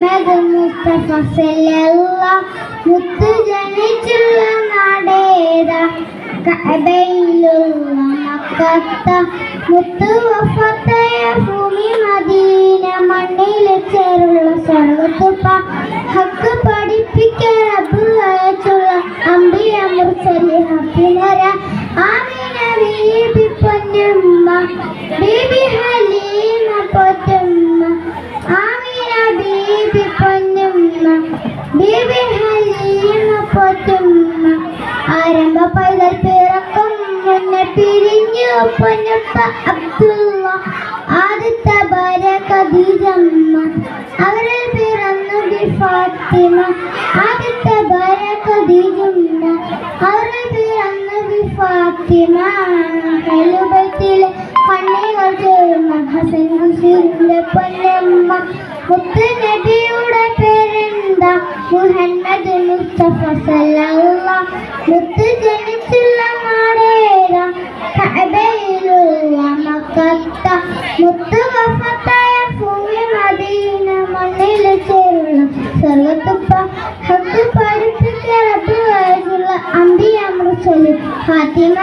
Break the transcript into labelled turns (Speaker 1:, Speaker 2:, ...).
Speaker 1: മുസ്തഫ സല്ലല്ലാഹു മുത്ത് ജനിച്ചുള്ള നാടേതാ കഅബയിലുള്ള മക്കത്ത മുത്ത് വഫത്തായ ഭൂമി മദീന മണ്ണിൽ ചേരുള്ള സ്വർഗ്ഗത്തുപ്പ ഹക്ക് പഠിപ്പിക്കാൻ റബ്ബ് അയച്ചുള്ള അംബിയ മുർസലി ഹക്കിനര ആമിന ബീബി പൊന്നുമ്മ ബീബി ഹലീമ പൊന്നുമ്മ ആമിന ബീബി പൊന്നുമ്മ ബീബി ഹലീമ പൊന്നുമ്മ ആരംഭ പൈതൽ പിറക്കും മുന്നേ പിരിഞ്ഞു പൊന്നുപ്പ അബ്ദുള്ള ആദ്യത്തെ ഭാര്യ ഖദീജമ്മ അവരിൽ പിറന്നു ഫാത്തിമ ആദ്യത്തെ ഭാര്യ ഖദീജമ്മ അവരിൽ പിറന്നു ഫാത്തിമ കലുബത്തിലെ കണ്ണികൾ ചേർന്ന ഹസൻ ഹുസൈന്റെ പൊന്നമ്മ മുത്ത് നബിയുടെ പേരെന്താ മുഹമ്മദ് മുസ്തഫ സല്ലല്ലാഹു മുത്ത് ജനിച്ചുള്ള നാടേതാ കഅബയിലുള്ള മക്കത്ത മുത്ത് വഫത്തായ ഭൂമി മദീന മണ്ണിൽ ചേരുള്ള സ്വർഗ്ഗത്തുപ്പ ഹക്ക് പഠിപ്പിക്കാൻ റബ്ബ് അയച്ചുള്ള അംബിയ മുർസലി ഫാത്തിമ